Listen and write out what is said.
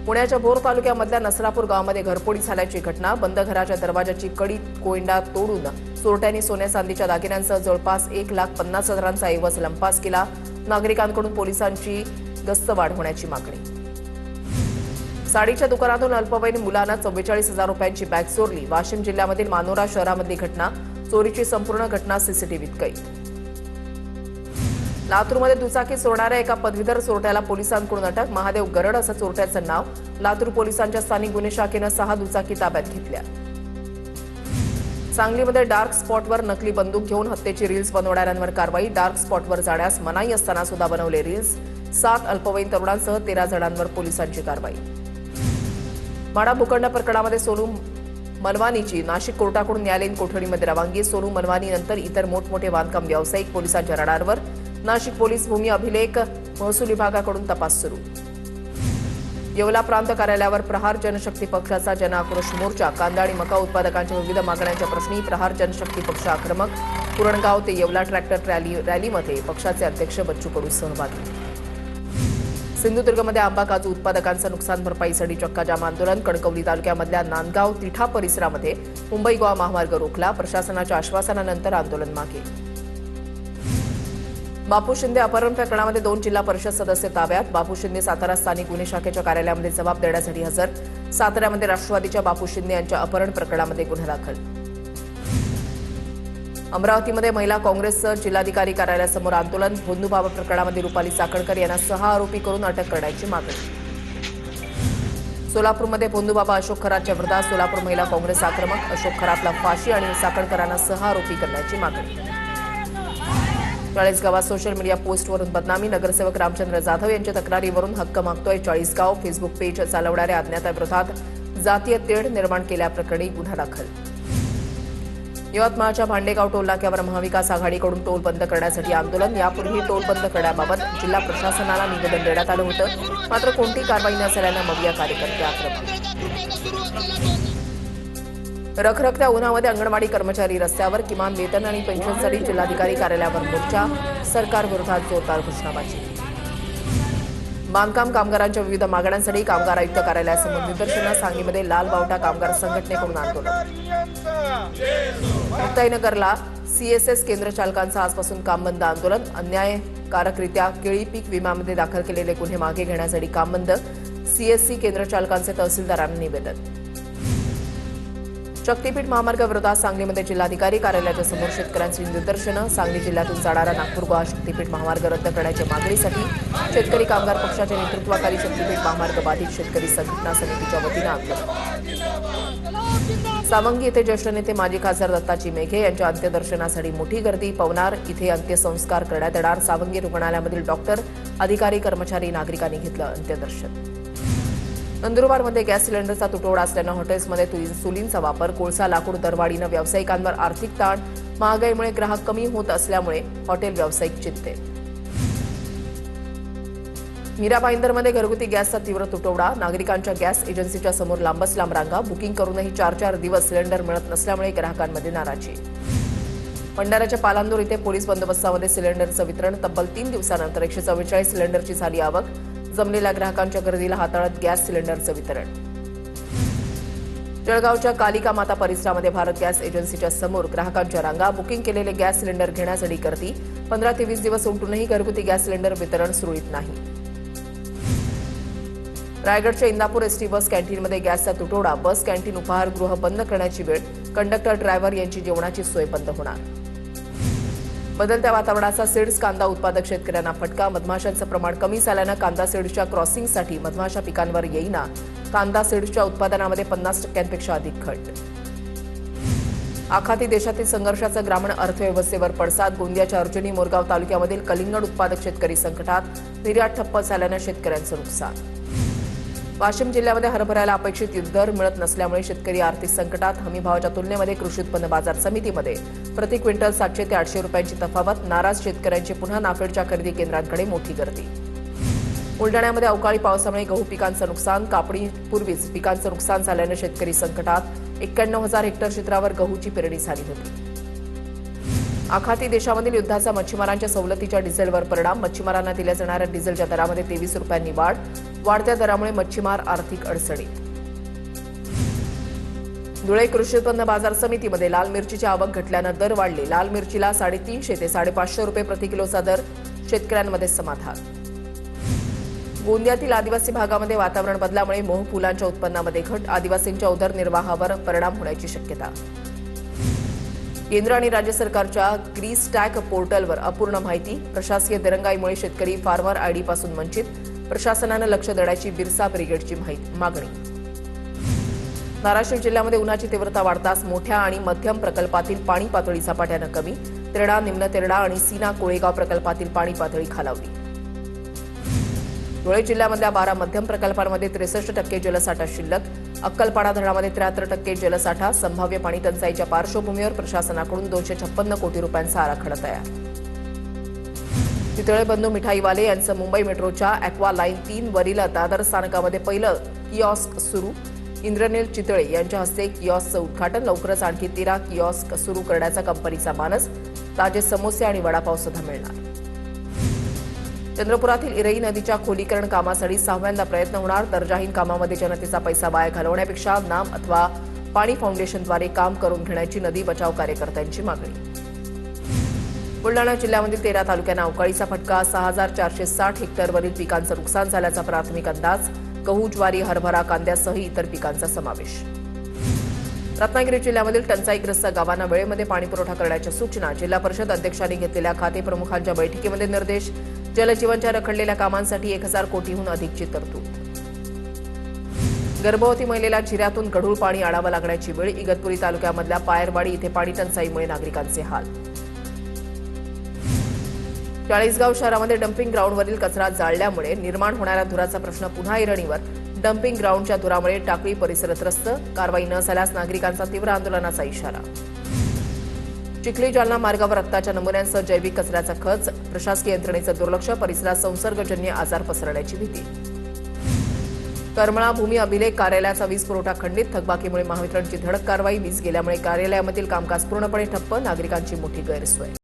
पुण्याच्या भोर तालुक्यामधल्या नसरापूर गावामध्ये घरफोडी झाल्याची घटना। बंद घराच्या दरवाजाची कडी कोयंडा तोडून चोरट्यांनी सोन्या चांदीच्या दागिन्यांसह जवळपास 1,50,000चा ऐवज लंपास केला। नागरिकांकडून पोलिसांची गस्त वाढवण्याची मागणी। साडीच्या दुकानातून अल्पवयीन मुलानं 44,000 रुपयांची बॅग चोरली। वाशिम जिल्ह्यामधील मानोरा शहरामधली घटना। चोरीची संपूर्ण घटना सीसीटीव्हीत कैद। लातूरमध्ये दुचाकी चोरणाऱ्या एका पदवीधर चोरट्याला पोलिसांकडून अटक। महादेव गरड असं चोरट्याचं नाव। लातूर पोलिसांच्या स्थानिक गुन्हे शाखेनं 6 दुचाकी ताब्यात घेतल्या। सांगलीमध्ये डार्क स्पॉटवर नकली बंदूक घेऊन हत्येची रील्स बनवणाऱ्यांवर कारवाई। डार्क स्पॉटवर जाण्यास मनाई असताना सुद्धा बनवले रील्स। 7 अल्पवयीन तरुणांसह 13 जणांवर पोलिसांची कारवाई। माडा भूखंड प्रकरणामध्ये सोनू मनवानीची नाशिक कोर्टाकडून न्यायालयीन कोठडीमध्ये रवानगी। सोनू मनवानीनंतर इतर मोठमोठे बांधकाम व्यावसायिक पोलिसांच्या रडारवर। नाशिक पोलीस भूमी अभिलेख महसूल विभागाकडून तपास सुरू। येवला प्रांत कार्यालयावर प्रहार जनशक्ती पक्षाचा जनआक्रोश मोर्चा। कांदा आणि मका उत्पादकांच्या विविध मागण्यांच्या प्रश्नी प्रहार जनशक्ती पक्ष आक्रमक। पुरणगाव ते येवला ट्रॅक्टर रॅलीमध्ये पक्षाचे अध्यक्ष बच्चू कडू सहभागी। सिंधुदुर्गमध्ये आंबा काजू उत्पादकांचं नुकसान भरपाईसाठी चक्काजाम आंदोलन। कणकवली तालुक्यामधल्या नांदगाव तिठा परिसरामध्ये मुंबई गोवा महामार्ग रोखला। प्रशासनाच्या आश्वासनानंतर आंदोलन मागे। बापू शिंदे अपहरण प्रकरणामध्ये 2 जिल्हा परिषद सदस्य ताब्यात। बापू शिंदे सातारा स्थानिक गुन्हे शाखेच्या कार्यालयामध्ये जबाब देण्यासाठी हजर। साताऱ्यामध्ये राष्ट्रवादीच्या बापू शिंदे यांच्या अपहरण प्रकरणामध्ये गुन्हा दाखल। अमरावतीमध्ये महिला काँग्रेसचं जिल्हाधिकारी कार्यालयासमोर आंदोलन। भोंदूबाबा प्रकरणामध्ये रुपाली चाकणकर यांना 6 आरोपी करून अटक करण्याची मागणी। सोलापूरमध्ये भोंदूबाबा अशोक खरातच्या विरोधात सोलापूर महिला काँग्रेस आक्रमक। अशोक खरातला फाशी आणि चाकणकरांना 6 आरोपी करण्याची मागणी। चाळीसगावात सोशल मीडिया पोस्टवरून बदनामी। नगरसेवक रामचंद्र जाधव यांच्या तक्रारीवरून हक्क मागतोय चाळीसगाव। फेसबुक पेज चालवणाऱ्या अज्ञाताविरोधात जातीय तेढ निर्माण केल्याप्रकरणी गुन्हा दाखल। यवतमाळच्या भांडेगाव टोल नाक्यावर महाविकास आघाडीकडून टोल बंद करण्यासाठी आंदोलन। यापूर्वी टोल बंद करण्याबाबत जिल्हा प्रशासनाला निवेदन देण्यात आलं होतं, मात्र कोणती कारवाई न झाल्यानं मविया कार्यकर्ते आक्रमक। रखरखत्या उन्हामध्ये अंगणवाडी कर्मचारी रस्त्यावर। किमान वेतन आणि पेन्शनसाठी जिल्हाधिकारी कार्यालयावर मोर्चा। सरकारविरोधात जोरदार घोषणाबाजी। बांधकाम कामगारांच्या विविध मागण्यांसाठी कामगार आयुक्त कार्यालयासमोर निदर्शनं। सांगलीमध्ये लाल बावटा कामगार संघटनेकडून आंदोलन। मुक्ताईनगरला सीएसएस केंद्र चालकांचं आजपासून काम बंद आंदोलन। अन्यायकारकरित्या केळी पीक विम्यामध्ये दाखल केलेले गुन्हे मागे घेण्यासाठी काम बंद। सीएससी केंद्र चालकांचे तहसीलदारांना निवेदन। शक्तीपीठ महामार्गाविरोधात सांगलीमध्ये जिल्हाधिकारी कार्यालयाच्या समोर शेतकऱ्यांची निदर्शनं। सांगली जिल्ह्यातून जाणारा नागपूर गोवा शक्तीपीठ महामार्ग रद्द करण्याच्या मागणीसाठी शेतकरी कामगार पक्षाच्या नेतृत्वाखाली शक्तीपीठ महामार्ग बाधित शेतकरी संघटना समितीच्या वतीनं आंदोलन। सावंगी येथे ज्येष्ठ नेते माजी खासदार दत्ताजी मेघे यांच्या अंत्यदर्शनासाठी मोठी गर्दी। पवनार इथे अंत्यसंस्कार करण्यात येणार। सावंगी रुग्णालयामधील डॉक्टर, अधिकारी, कर्मचारी, नागरिकांनी घेतलं अंत्यदर्शन। नंदुरबारमध्ये गॅस सिलेंडरचा तुटवडा असल्यानं हॉटेल्समध्ये इन्सुलिनचा वापर। कोळसा लाकूड दरवाढीनं व्यावसायिकांवर आर्थिक ताण। महागाईमुळे ग्राहक कमी होत असल्यामुळे हॉटेल व्यावसायिक चिंतेत। मीरा भाईंदरमध्ये घरगुती गॅसचा तीव्र तुटवडा। नागरिकांच्या गॅस एजन्सीच्या समोर लांबच लांब रांगा। बुकिंग करूनही 4-4 दिवस सिलेंडर मिळत नसल्यामुळे ग्राहकांमध्ये नाराजी। भंडाऱ्याच्या पालांदूर इथे पोलीस बंदोबस्तामध्ये सिलेंडरचं वितरण। तब्बल 3 दिवसानंतर 144 सिलेंडरची झाली आवक। जमलेल्या ग्राहकांच्या गर्दीला हाताळत गॅस सिलेंडरचं वितरण। जळगावच्या कालिका माता परिसरामध्ये भारत गॅस एजन्सीच्या समोर ग्राहकांच्या रांगा। बुकिंग केलेले गॅस सिलेंडर घेण्यासाठी गर्दी। 15 ते 20 दिवस उलटूनही घरगुती गॅस सिलेंडर वितरण सुरळीत नाही। रायगडच्या इंदापूर एसटी बस कॅन्टीनमध्ये गॅसचा तुटवडा। बस कॅन्टीन उपाहारगृह बंद करण्याची वेळ। कंडक्टर, ड्रायव्हर यांची जेवणाची सोय बंद होणार। बदलत्या वातावरणाचा सीड्स कांदा उत्पादक शेतकऱ्यांना फटका। मधमाशांचं प्रमाण कमी झाल्यानं कांदा सीड्सच्या क्रॉसिंगसाठी मधमाशा पिकांवर येईना। कांदा सीड्सच्या उत्पादनामध्ये 50% अधिक घट। आखाती देशातील संघर्षाचा ग्रामीण अर्थव्यवस्थेवर पडसाद। गोंदियाच्या अर्जुनी मोरगाव तालुक्यामधील कलिंगड उत्पादक शेतकरी संकटात। निर्यात ठप्प झाल्यानं शेतकऱ्यांचं नुकसान। वाशिम जिल्ह्यामध्ये हरभऱ्याला अपेक्षित दर मिळत नसल्यामुळे शेतकरी आर्थिक संकटात। हमीभावाच्या तुलनेमध्ये कृषी उत्पन्न बाजार समितीमध्ये प्रति क्विंटल 700 ते 800 रुपयांची तफावत। नाराज शेतकऱ्यांची पुन्हा नाफेडच्या खरेदी केंद्रांकडे मोठी गर्दी। बुलढाण्यामध्ये अवकाळी पावसामुळे गहू पिकांचं नुकसान। कापणीपूर्वीच पिकांचं नुकसान झाल्यानं शेतकरी संकटात। 91,000 हेक्टर क्षेत्रावर गहूची पेरणी झाली होती। आखाती देशामधील युद्धाचा मच्छीमारांच्या सवलतीच्या डिझेलवर परिणाम। मच्छीमारांना दिल्या जाणाऱ्या डिझेलच्या दरामध्ये 23 रुपयांनी वाढ। वाढत्या दरामुळे मच्छीमार आर्थिक अडचणीत. धुळे कृषी उत्पन्न बाजार समितीमध्ये लाल मिरचीची आवक घटल्यानं दर वाढले. लाल मिरचीला 350 ते 550 रुपये प्रति किलोचा दर. शेतकऱ्यांमध्ये समाधान. गोंदियातील आदिवासी भागामध्ये वातावरण बदलामुळे मोहफुलांच्या उत्पन्नामध्ये घट. आदिवासींच्या उदरनिर्वाहावर परिणाम होण्याची शक्यता. केंद्र आणि राज्य सरकारच्या ग्रीस्टॅक पोर्टलवर अपूर्ण माहिती. प्रशासकीय दिरंगाईमुळे शेतकरी फार्मर आयडी पासून वंचित. प्रशासनानं लक्ष देण्याची बिरसा ब्रिगेडची मागणी. धाराशिव जिल्ह्यामध्ये उन्हाची तीव्रता वाढताच मोठ्या आणि मध्यम प्रकल्पातील पाणी पातळी झपाट्यानं कमी. तेरडा, निम्न तेरडा आणि सीना कोळेगाव प्रकल्पातील पाणी पातळी खालावली. धुळे जिल्ह्यामधल्या 12 मध्यम प्रकल्पांमध्ये 63% जलसाठा शिल्लक. अक्कलपाडा धरणामध्ये 73% जलसाठा. संभाव्य पाणी टंचाईच्या पार्श्वभूमीवर प्रशासनाकडून 256 कोटी रुपयांचा आराखडा तयार. चितळे बंधू मिठाईवाले यांचं मुंबई मेट्रोच्या ॲक्वा लाईन 3 वरील दादर स्थानकामध्ये पहिलं किऑस्क सुरू. इंद्रनील चितळे यांच्या हस्ते किऑस्कचं उद्घाटन. लवकरच आणखी 13 किऑस्क सुरू करण्याचा कंपनीचा मानस. ताजे समोसे आणि वडापाव सुद्धा मिळणार. चंद्रपुरातील इरई नदीच्या खोलीकरण कामासाठी 6व्यांदा प्रयत्न होणार. दर्जाहीन कामामध्ये जनतेचा पैसा वाया घालवण्यापेक्षा नाम अथवा पाणी फाउंडेशनद्वारे काम करून घेण्याची नदी बचाव कार्यकर्त्यांची मागणी. बुलढाणा जिल्ह्यामधील 13 तालुक्यांना अवकाळीचा फटका. 6460 हेक्टरवरील पिकांचं नुकसान झाल्याचा प्राथमिक अंदाज. गहू, ज्वारी, हरभरा, कांद्यासह इतर पिकांचा समावेश. रत्नागिरी जिल्ह्यामधील टंचाईग्रस्त गावांना वेळेमध्ये पाणीपुरवठा करण्याच्या सूचना. जिल्हा परिषद अध्यक्षांनी घेतलेल्या खातेप्रमुखांच्या बैठकीमध्ये निर्देश. जलजीवनच्या रखडलेल्या कामांसाठी 1000 कोटीहून अधिकची तरतूद. गर्भवती महिलेला झिऱ्यातून गढूळ पाणी आणावं लागण्याची वेळ. इगतपुरी तालुक्यामधल्या पायरवाडी इथे पाणी टंचाईमुळे नागरिकांचे हाल. चाळीसगाव शहरामध्ये डम्पिंग ग्राउंडवरील कचरा जाळल्यामुळे निर्माण होणाऱ्या धुराचा प्रश्न पुन्हा ऐरणीवर. डम्पिंग ग्राउंडच्या धुरामुळे टाकळी परिसर त्रस्त. कारवाई न झाल्यास नागरिकांचा तीव्र आंदोलनाचा इशारा. चिखली जालना मार्गावर रक्ताच्या नमुन्यांसह जैविक कचऱ्याचा खच. प्रशासकीय यंत्रणेचं दुर्लक्ष. परिसरात संसर्गजन्य आजार पसरण्याची भीती. करमळा भूमी अभिलेख कार्यालयाचा वीज पुरवठा खंडित. थकबाकीमुळे महावितरणची धडक कारवाई. वीज गेल्यामुळे कार्यालयामधील कामकाज पूर्णपणे ठप्प. नागरिकांची मोठी गैरसोय.